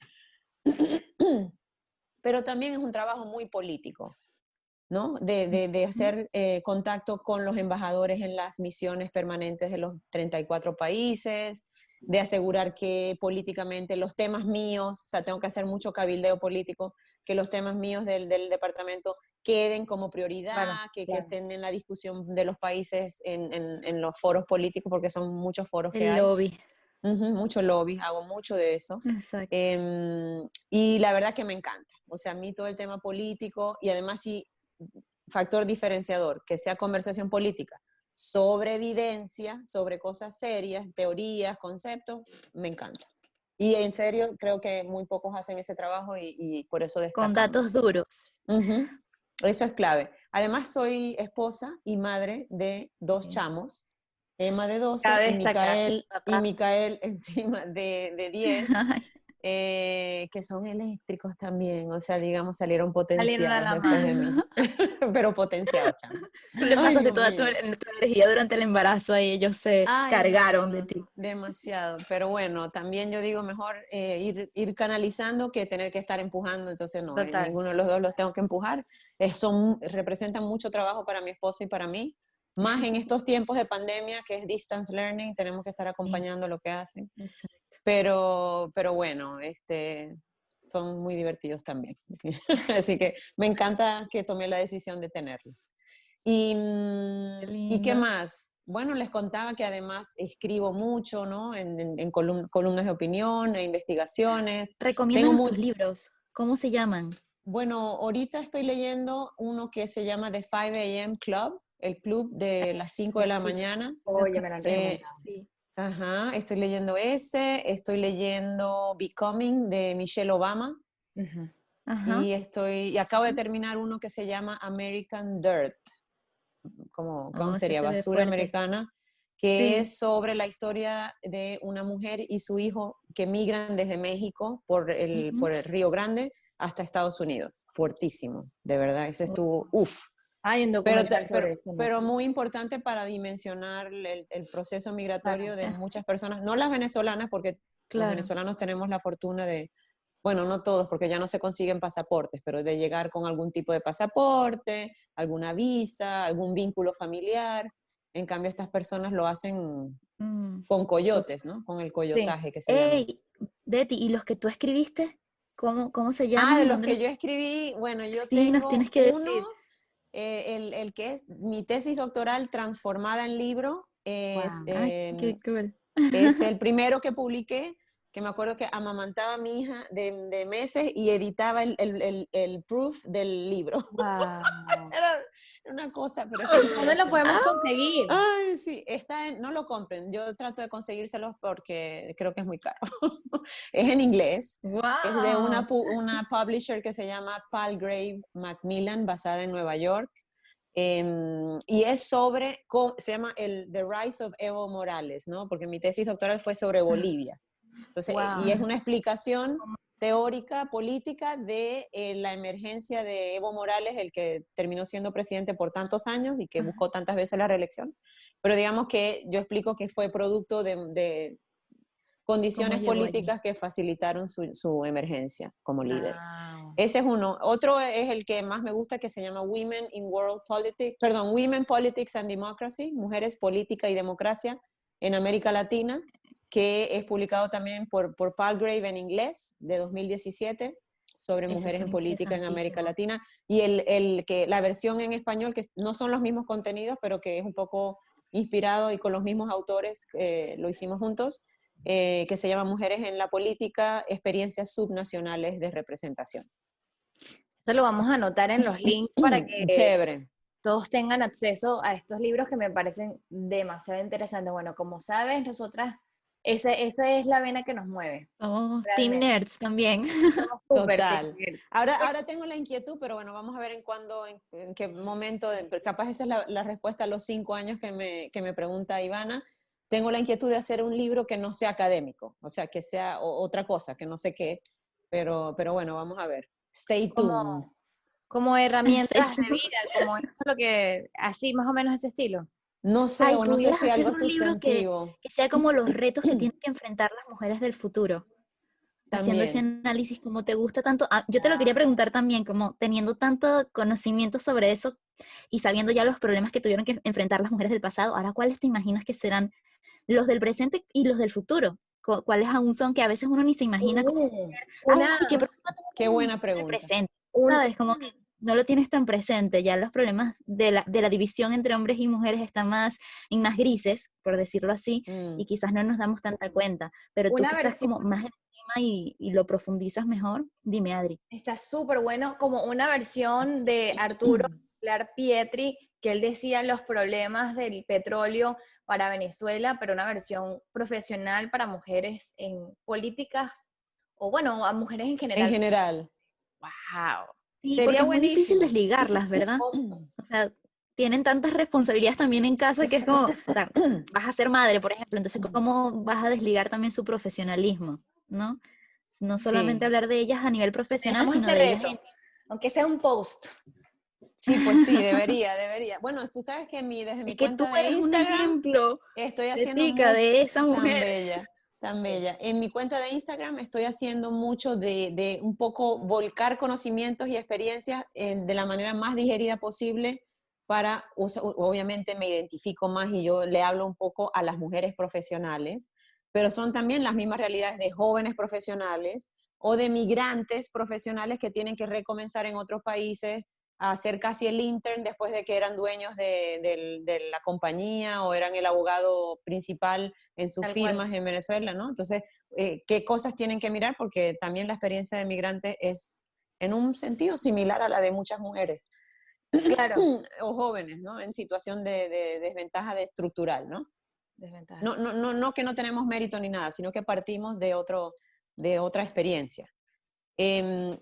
pero también es un trabajo muy político, ¿no? De hacer contacto con los embajadores en las misiones permanentes de los 34 países, de asegurar que políticamente los temas míos, o sea, tengo que hacer mucho cabildeo político, que los temas míos del departamento queden como prioridad, Claro, que claro. estén en la discusión de los países en los foros políticos, porque son muchos foros que El hay. lobby. Mucho lobby, hago mucho de eso. Exacto. Y la verdad que me encanta. O sea, a mí todo el tema político y además sí, factor diferenciador, que sea conversación política sobre evidencia, sobre cosas serias, teorías, conceptos, me encanta. Y en serio, creo que muy pocos hacen ese trabajo y por eso Con destacamos. datos duros. Eso es clave. Además, soy esposa y madre de 2 chamos, Emma de 12 Cabe y destacar, papá. Micael encima de 10, Ay, que son eléctricos también, o sea, digamos, salieron Salieron a potenciados la después de mano. mí, pero potenciados, chamo. tú le Ay, pasaste Dios toda mío. tu energía durante el embarazo y ellos se Ay, cargaron de ti. demasiado. Pero bueno, también yo digo mejor ir canalizando que tener que estar empujando. Entonces, no, Total. ninguno de los dos los tengo que empujar. Representan mucho trabajo para mi esposo y para mí. Más en estos tiempos de pandemia, que es distance learning, tenemos que estar Sí, acompañando lo que hacen. exacto. Pero bueno, son muy divertidos también. Así que me encanta que tomé la decisión de tenerlos. Qué ¿Y qué lindo. más? Bueno, les contaba que además escribo mucho, ¿no? En columnas de opinión, e investigaciones. Tengo Recomiéndanos tus libros. ¿Cómo se llaman? bueno, ahorita estoy leyendo uno que se llama The 5 a.m. Club, el club de las 5 de la Sí, mañana. lo Oye, me lo han conocí. Eh, recomendado. Sí. ajá, estoy leyendo ese, estoy leyendo Becoming de Michelle Obama Ujú. Ajá. y acabo de terminar uno que se llama American Dirt, ¿cómo Oh, ese sería? se ve Basura fuerte. americana, que Sí. es sobre la historia de una mujer y su hijo que migran desde México Ujú. por el Río Grande hasta Estados Unidos. Fuertísimo, de verdad, ese estuvo, uff. Hay un Pero, documental sobre eso, ¿no? pero muy importante para dimensionar el proceso Claro. migratorio de Ah, muchas personas, no las venezolanas, porque los claro. venezolanos tenemos la fortuna de, bueno, no todos, porque ya no se consiguen pasaportes, pero de llegar con algún tipo de pasaporte, alguna visa, algún vínculo familiar. En cambio, estas personas lo hacen Mm. con coyotes, ¿no? Con el Sí. coyotaje que se llama. Ey, Betty, ¿y los que tú escribiste? ¿Cómo se Ah, de llaman? los ¿Dónde que los... yo escribí, bueno, yo Sí, nos tengo tienes que uno, decir. el que es mi tesis doctoral transformada en libro, Wow. Ay, qué cool. es el primero que publiqué, que me acuerdo que amamantaba a mi hija de meses y editaba el proof del libro. Wow. Era una cosa, pero es ¿Dónde lo precioso. podemos Ah, conseguir? Ay, sí, no lo compren. Yo trato de conseguírselos porque creo que es muy caro. Es en inglés. Es de wow. una publisher que se llama Palgrave Macmillan, basada en Nueva York. Y es se llama The Rise of Evo Morales, ¿no? Porque mi tesis doctoral fue sobre Bolivia. Entonces, y es Wow. una explicación teórica, política de la emergencia de Evo Morales, el que terminó siendo presidente por tantos años y que buscó tantas veces la reelección. Pero digamos que yo explico que fue producto de ¿Cómo condiciones llegó allí? políticas que facilitaron su emergencia como líder. Wow. Ese es uno. Otro es el que más me gusta, que se llama Women in World Politics, perdón, Women Politics and Democracy, Mujeres, Política y Democracia en América Latina, que es publicado también por Palgrave en inglés de 2017 sobre Ese mujeres en suena política en América interesantísimo. Latina, y la versión en español, que no son los mismos contenidos, pero que es un poco inspirado y con los mismos autores, lo hicimos juntos, que se llama Mujeres en la Política, Experiencias Subnacionales de Representación. Eso lo vamos a anotar en los links para que Chévere. todos tengan acceso a estos libros que me parecen demasiado interesantes. Bueno, como sabes, nosotras, esa es la vena que nos mueve, Somos Team realmente. Nerds también. Somos súper Total. team. Ahora tengo la inquietud, pero bueno, vamos a ver en qué momento, capaz esa es la respuesta a los 5 años que me pregunta Ivana. tengo la inquietud de hacer un libro que no sea académico, o sea, que sea otra cosa, que no sé qué, pero bueno, vamos a ver. Stay tuned. Como herramientas de vida, como eso es lo que, así más o menos ese estilo. No sé, Ay, o no sé pudieras si hacer algo un libro sustantivo. que sea como los retos que tienen que enfrentar las mujeres del futuro, haciendo ese También. análisis como te gusta tanto. Ah, yo te lo quería preguntar también, como teniendo tanto conocimiento sobre eso y sabiendo ya los problemas que tuvieron que enfrentar las mujeres del pasado, ahora ¿cuáles te imaginas que serán los del presente y los del futuro? ¿Cuáles aún son que a veces uno ni se imagina como, ay, Una, qué problema Qué tengo buena en el pregunta. presente? un, ¿Sabes? Como que no lo tienes tan presente, ya los problemas de la división entre hombres y mujeres están más, en más grises, por decirlo así, Mm. y quizás no nos damos tanta cuenta, pero tú una que estás versión, como más en el tema y lo profundizas mejor, dime, Adri. está súper bueno, como una versión de Arturo Pilar Pietri, que él decía los problemas del petróleo para Venezuela, pero una versión profesional para mujeres en políticas, o bueno, a mujeres en En general. general. ¡Wow! Sí, porque Sería es muy difícil buenísimo. desligarlas, ¿verdad? O sea, tienen tantas responsabilidades también en casa que es como, o sea, vas a ser madre, por ejemplo, entonces, ¿cómo vas a desligar también su profesionalismo, ¿no? No solamente Sí, hablar de ellas a nivel profesional, Dejamos sino ese de ellas reto, aunque sea un post. sí, pues sí, debería. Bueno, tú sabes que desde es mi que tú cuenta de eres un Instagram ejemplo estoy de haciendo tica, mucho, de esa tan mujer. bella, tan bella. En mi cuenta de Instagram estoy haciendo mucho de un poco volcar conocimientos y experiencias de la manera más digerida posible para, obviamente me identifico más y yo le hablo un poco a las mujeres profesionales, pero son también las mismas realidades de jóvenes profesionales o de migrantes profesionales que tienen que recomenzar en otros países a hacer casi el intern después de que eran dueños de la compañía o eran el abogado principal en sus Tal cual. firmas en Venezuela, ¿no? Entonces, ¿qué cosas tienen que mirar? Porque también la experiencia de migrante es en un sentido similar a la de muchas mujeres Claro. o jóvenes, ¿no? En situación de desventaja estructural, ¿no? Desventaja. No que no tenemos mérito ni nada, sino que partimos de otra experiencia.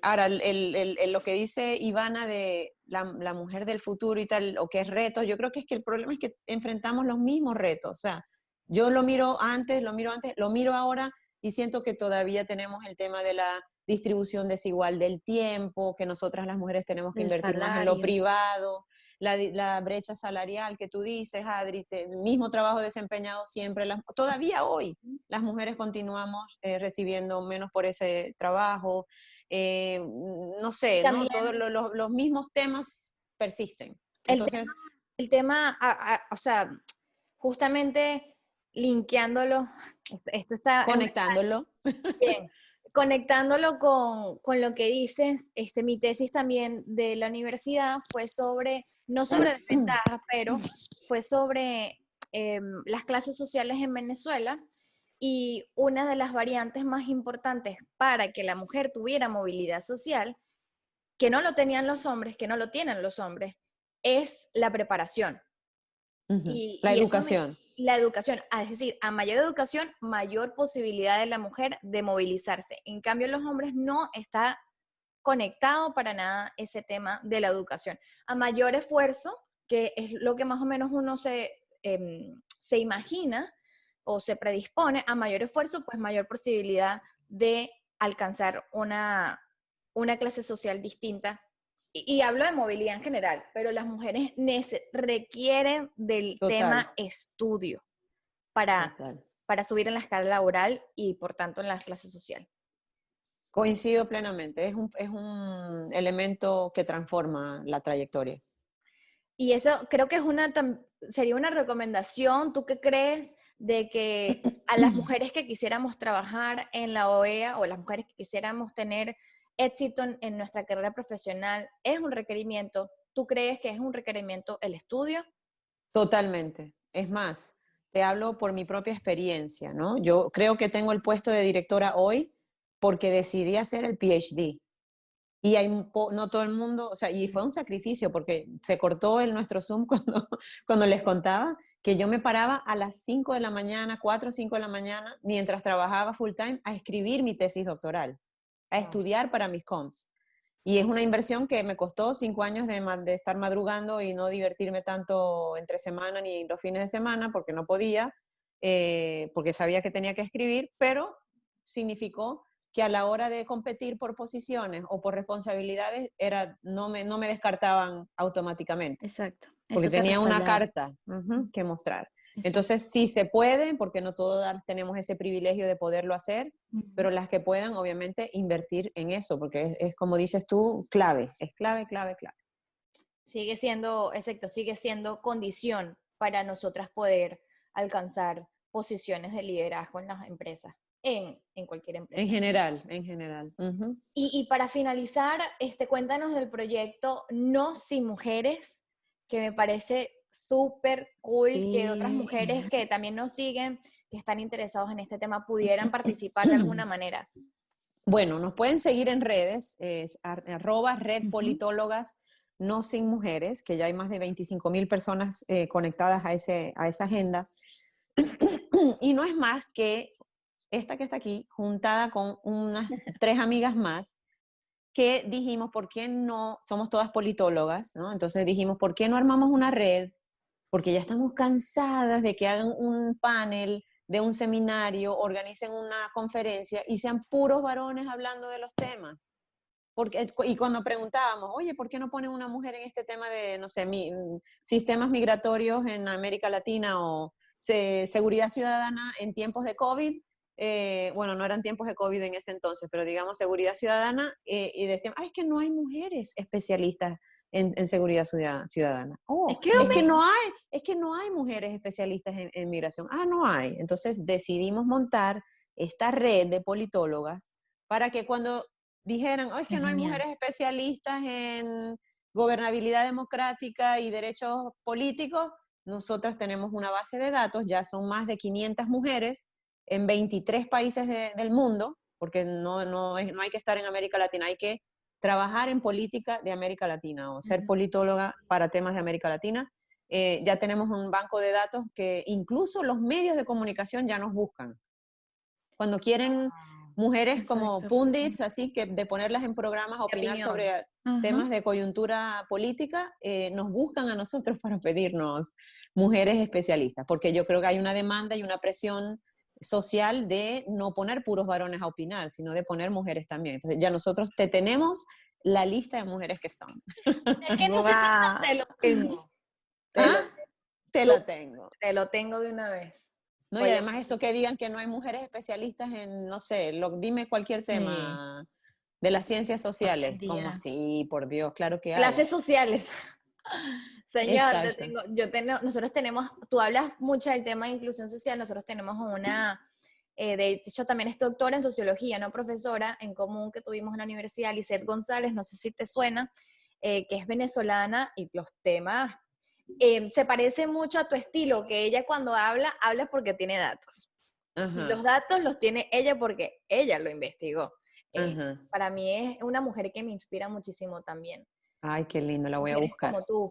Ahora, lo que dice Ivana de la mujer del futuro y tal, o que es retos, yo creo que es que el problema es que enfrentamos los mismos retos. O sea, yo lo miro ahora y siento que todavía tenemos el tema de la distribución desigual del tiempo, que nosotras las mujeres tenemos que Del invertir más en lo salario. privado, la brecha salarial que tú dices, Adri, el mismo trabajo desempeñado siempre, todavía hoy las mujeres continuamos recibiendo menos por ese trabajo, no Y sé, ¿no? también Todos los mismos temas persisten. el Entonces, el tema, o sea, justamente linkeándolo, esto está, es conectándolo. bien, conectándolo con lo que dices, mi tesis también de la universidad fue sobre, no sobre desventajas, pero fue sobre las clases sociales en Venezuela y una de las variantes más importantes para que la mujer tuviera movilidad social, que no lo tenían los hombres, que no lo tienen los hombres, es la preparación. La Y eso educación. la educación, es decir, a mayor educación, mayor posibilidad de la mujer de movilizarse. En cambio, los hombres no está conectado para nada ese tema de la educación. A mayor esfuerzo, que es lo que más o menos uno se imagina o se predispone, a mayor esfuerzo, pues mayor posibilidad de alcanzar una clase social distinta. Y hablo de movilidad en general, pero las mujeres requieren del Total, tema estudio para, total. para subir en la escala laboral y por tanto en la clase social. Coincido plenamente. Es un elemento que transforma la trayectoria. Y eso creo que sería una recomendación. ¿Tú qué crees de que a las mujeres que quisiéramos trabajar en la OEA o las mujeres que quisiéramos tener éxito en nuestra carrera profesional es un requerimiento? ¿Tú crees que es un requerimiento el estudio? Totalmente. Es más, te hablo por mi propia experiencia, ¿no? Yo creo que tengo el puesto de directora hoy porque decidí hacer el PhD. Y no todo el mundo, o sea, y fue un sacrificio porque se cortó nuestro Zoom cuando les contaba que yo me paraba a las 5 de la mañana, 4 o 5 de la mañana, mientras trabajaba full time, a escribir mi tesis doctoral, a Wow. estudiar para mis comps. Y es una inversión que me costó 5 años de estar madrugando y no divertirme tanto entre semana ni los fines de semana porque no podía. porque sabía que tenía que escribir, pero significó que a la hora de competir por posiciones o por responsabilidades, no me descartaban automáticamente, Exacto. porque Eso te tenía una respaldaba. carta que mostrar. Exacto. Entonces, sí se puede, porque no todas tenemos ese privilegio de poderlo hacer, pero las que puedan, obviamente, invertir en eso, porque es como dices tú, clave, es clave, clave, clave. Sigue siendo, exacto, sigue siendo condición para nosotras poder alcanzar posiciones de liderazgo en las empresas, en cualquier empresa. En general. Y para finalizar, cuéntanos del proyecto No Sin Mujeres, que me parece súper cool, que otras mujeres que también nos siguen, que están interesados en este tema, pudieran participar de alguna manera. Bueno, nos pueden seguir en redes, es @Red Politólogas No Sin Mujeres, que ya hay más de 25,000 personas conectadas a esa agenda. Y no es más que esta que está aquí, juntada con unas 3 amigas más, que dijimos, ¿por qué no? Somos todas politólogas, ¿no? Entonces dijimos, ¿por qué no armamos una red? Porque ya estamos cansadas de que hagan un panel, de un seminario, organicen una conferencia y sean puros varones hablando de los temas. Y cuando preguntábamos, oye, ¿por qué no ponen una mujer en este tema de, no sé, sistemas migratorios en América Latina o seguridad ciudadana en tiempos de COVID? Bueno, no eran tiempos de COVID en ese entonces, pero digamos seguridad ciudadana, y decían, es que no hay mujeres especialistas en seguridad ciudadana. Oh, es que no hay mujeres especialistas en migración. No hay. Entonces decidimos montar esta red de politólogas para que cuando dijeran, es que no hay mujeres especialistas en gobernabilidad democrática y derechos políticos, nosotras tenemos una base de datos, ya son más de 500 mujeres en 23 países del mundo, porque no hay que estar en América Latina, hay que trabajar en política de América Latina o ser politóloga para temas de América Latina. Ya tenemos un banco de datos que incluso los medios de comunicación ya nos buscan. Cuando quieren mujeres como pundits, así que de ponerlas en programas a opinar sobre temas de coyuntura política, nos buscan a nosotros para pedirnos mujeres especialistas, porque yo creo que hay una demanda y una presión social de no poner puros varones a opinar, sino de poner mujeres también. Entonces ya nosotros tenemos la lista de mujeres que son. Es que necesitas, te lo tengo. Te la tengo. Te lo tengo de una vez. No, y además eso que digan que no hay mujeres especialistas en, no sé, dime cualquier tema de las ciencias sociales. Como así, por Dios, claro que hay. Clases sociales. Señor, Exacto. nosotros tenemos, tú hablas mucho del tema de inclusión social, nosotros tenemos una, de hecho también es doctora en sociología, no profesora, en común que tuvimos en la universidad, Lisette González, no sé si te suena, que es venezolana y los temas se parece mucho a tu estilo, que ella cuando habla porque tiene datos. Y los datos los tiene ella porque ella lo investigó. Para mí es una mujer que me inspira muchísimo también. Ay, qué lindo, la voy a buscar. Como tú.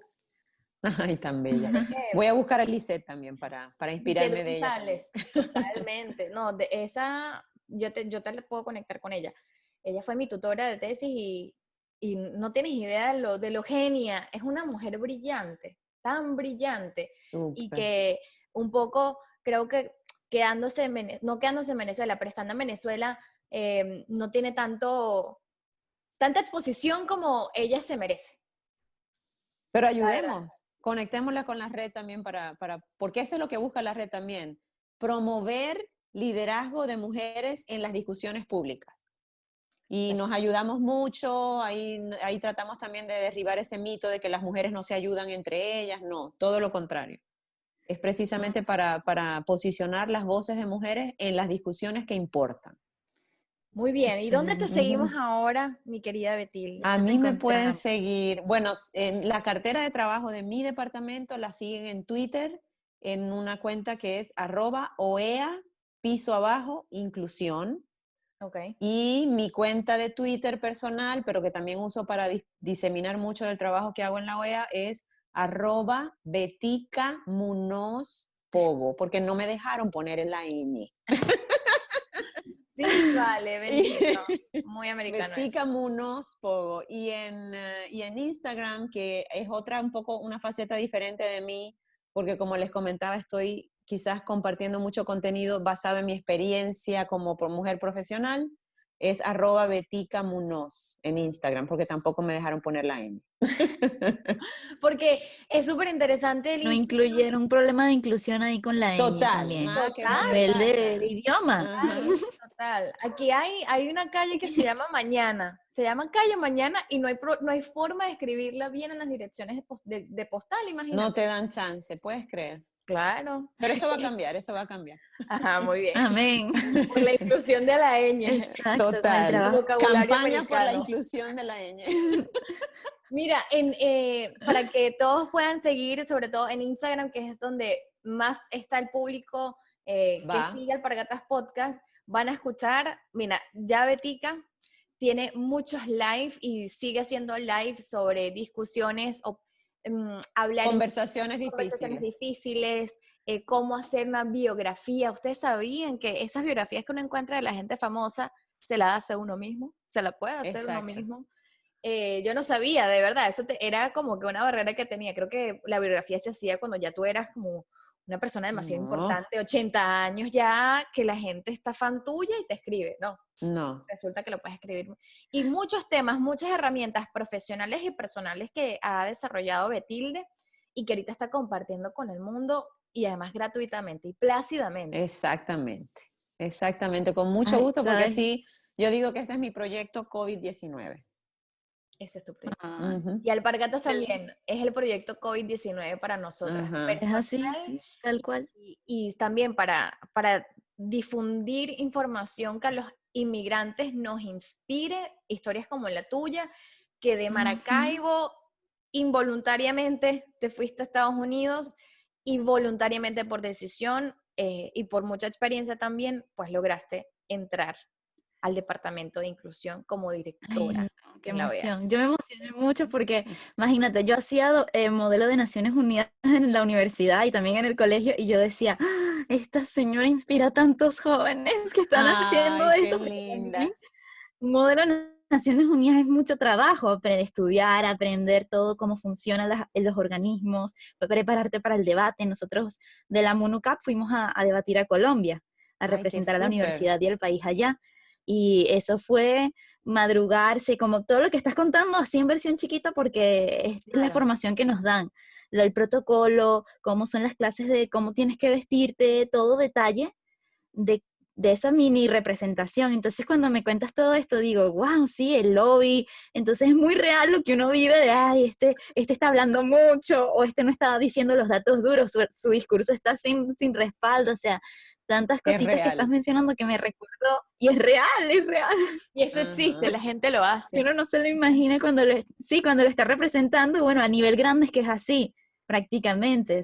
Ay, tan bella. Voy a buscar a Lisette también para inspirarme de ella también. Totalmente. No, de esa, yo te la puedo conectar con ella. Ella fue mi tutora de tesis y no tienes idea de lo genia. Es una mujer brillante, tan brillante. Súper. Y que un poco, creo que no quedándose en Venezuela, pero estando en Venezuela, no tiene tanta exposición como ella se merece. Pero ayudemos, conectémosla con la red también porque eso es lo que busca la red también, promover liderazgo de mujeres en las discusiones públicas. Y nos ayudamos mucho, ahí tratamos también de derribar ese mito de que las mujeres no se ayudan entre ellas, no, todo lo contrario. Es precisamente para posicionar las voces de mujeres en las discusiones que importan. Muy bien, ¿y dónde te seguimos ahora, mi querida Betil? A mí me pueden seguir, bueno, en la cartera de trabajo de mi departamento la siguen en Twitter, en una cuenta que es @OEA_inclusión. Okay. Y mi cuenta de Twitter personal, pero que también uso para diseminar mucho del trabajo que hago en la OEA, es @BeticaMunozPobo, porque no me dejaron poner en la N. Sí, vale, bendito. Muy americano. Betica Munoz Pogo. Y en Instagram, que es un poco una faceta diferente de mí, porque como les comentaba, estoy quizás compartiendo mucho contenido basado en mi experiencia como mujer profesional, es @beticamunoz en Instagram, porque tampoco me dejaron poner la N. Porque es súper interesante el No Instagram. incluyeron un problema de inclusión ahí con la ñ Total, también. nada que A ver, ¿qué nivel de pasa? idioma. Ajá. Total. Aquí hay una calle que se llama Mañana. Se llama Calle Mañana y no hay forma de escribirla bien en las direcciones de postal, imagínate. No te dan chance, ¿puedes creer? Claro. Pero eso va a cambiar, eso va a cambiar. Ajá, muy bien. Amén. Por la inclusión de la ñ. Exacto, con el Total. trabajo. Vocabulario Campaña por la americano. inclusión de la ñ. Mira, para que todos puedan seguir, sobre todo en Instagram, que es donde más está el público que Va. sigue Alpargatas Podcast, van a escuchar, mira, ya Betica tiene muchos live y sigue haciendo live sobre discusiones o hablar Conversaciones conversaciones difíciles. difíciles, cómo hacer una biografía. ¿Ustedes sabían que esas biografías que uno encuentra de la gente famosa se la hace uno mismo? Se la puede hacer uno Exacto. mismo. Yo no sabía, de verdad, era como que una barrera que tenía. Creo que la biografía se hacía cuando ya tú eras como una persona demasiado No. importante, 80 años ya, que la gente está fan tuya y te escribe. No, No. resulta que lo puedes escribir. Y muchos temas, muchas herramientas profesionales y personales que ha desarrollado Betilde y que ahorita está compartiendo con el mundo y además gratuitamente y plácidamente. Exactamente. Exactamente, con mucho Ay, gusto, porque ¿sabes? así yo digo que este es mi proyecto COVID-19. Ese es tu proyecto. Ay, Ujú. Y Alpargatas también es el proyecto COVID-19 para nosotras. Ajá. es así, sí, tal cual. Y también para difundir información que a los inmigrantes nos inspire, historias como la tuya, que de Maracaibo involuntariamente te fuiste a Estados Unidos y voluntariamente por decisión y por mucha experiencia también, pues lograste entrar al departamento de inclusión como directora. Ay, no, qué en la OEA. emoción. Yo me emocioné mucho porque, imagínate, yo hacía modelo de Naciones Unidas en la universidad y también en el colegio y yo decía, "Ah, esta señora inspira a tantos jóvenes que están haciendo Ay, qué esto", porque también lindas. modelo de Naciones Unidas es mucho trabajo, estudiar, aprender todo cómo funcionan los organismos, prepararte para el debate. Nosotros de la MUNUCAP fuimos a debatir a Colombia, a Ay, qué representar a la súper. universidad y al país allá. Y eso fue madrugarse, como todo lo que estás contando, así en versión chiquita, porque es la Claro. formación que nos dan, el protocolo, cómo son las clases de cómo tienes que vestirte, todo detalle de esa mini representación. Entonces cuando me cuentas todo esto, digo, wow, sí, el lobby. Entonces es muy real lo que uno vive de, ay, este está hablando mucho, o este no está diciendo los datos duros, su discurso está sin respaldo, o sea, tantas Es cositas que estás real. mencionando que me recuerdo, y es real, es real. Y eso existe, Ajá. la gente lo hace. Y uno no se lo imagina cuando lo está representando, bueno, a nivel grande es que es así, prácticamente,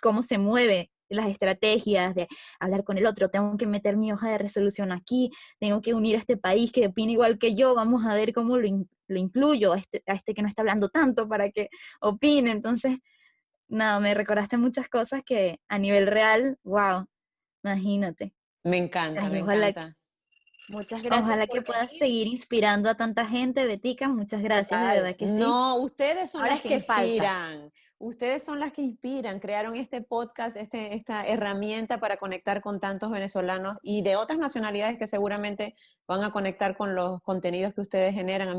cómo se mueve las estrategias de hablar con el otro, tengo que meter mi hoja de resolución aquí, tengo que unir a este país que opina igual que yo, vamos a ver cómo lo incluyo a este que no está hablando tanto para que opine. Entonces, nada, me recordaste muchas cosas que a nivel real, wow, imagínate. Me encanta, Ay, me encanta. Muchas gracias ojalá por que puedas venir. seguir inspirando a tanta gente, Betica, muchas gracias, de Total. verdad que sí. No, ustedes son Ahora las es que que falta. inspiran. Ustedes son las que inspiran. Crearon este podcast, esta herramienta para conectar con tantos venezolanos y de otras nacionalidades que seguramente van a conectar con los contenidos que ustedes generan.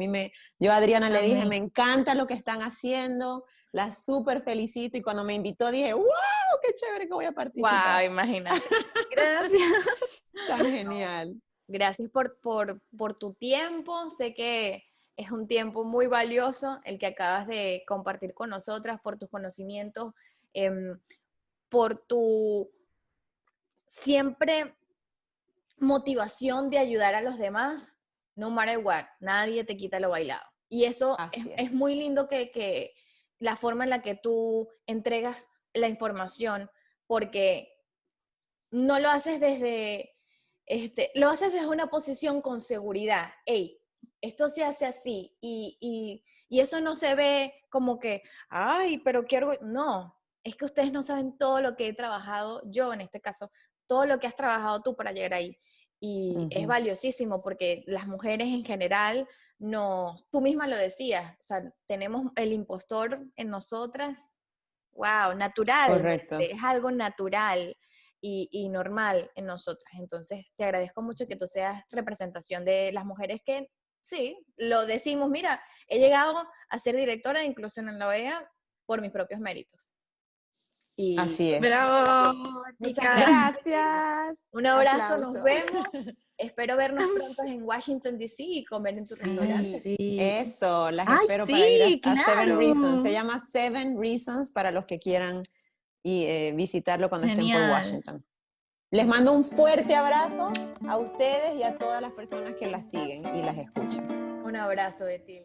Yo a Adriana le dije, Amén. me encanta lo que están haciendo, la súper felicito y cuando me invitó dije, wow, qué chévere que voy a participar. Wow, imagínate. Gracias. Tan genial. Gracias por tu tiempo. Sé que es un tiempo muy valioso el que acabas de compartir con nosotras, por tus conocimientos, por tu siempre motivación de ayudar a los demás, no matter what, nadie te quita lo bailado. Y eso Así es muy es. lindo que la forma en la que tú entregas la información, porque no lo haces lo haces desde una posición con seguridad. Hey, esto se hace así y eso no se ve como que, ay, pero quiero, no, es que ustedes no saben todo lo que he trabajado yo en este caso, todo lo que has trabajado tú para llegar ahí. Y es Ujú. valiosísimo porque las mujeres en general, tú misma lo decías, o sea, tenemos el impostor en nosotras wow, natural, Correcto. es algo natural y normal en nosotras. Entonces, te agradezco mucho que tú seas representación de las mujeres que, sí, lo decimos, mira, he llegado a ser directora de inclusión en la OEA por mis propios méritos. Y Así es. ¡Bravo, muchas chicas! Gracias. un abrazo, Aplauso. nos vemos. Espero vernos pronto en Washington, D.C. y comer en tu restaurante. Sí, Sí. eso, las ¡Ay, espero para ir sí, a Seven claro! Reasons. Se llama Seven Reasons para los que quieran visitarlo cuando estén por Genial. Washington. Les mando un fuerte abrazo a ustedes y a todas las personas que las siguen y las escuchan. Un abrazo, Betil.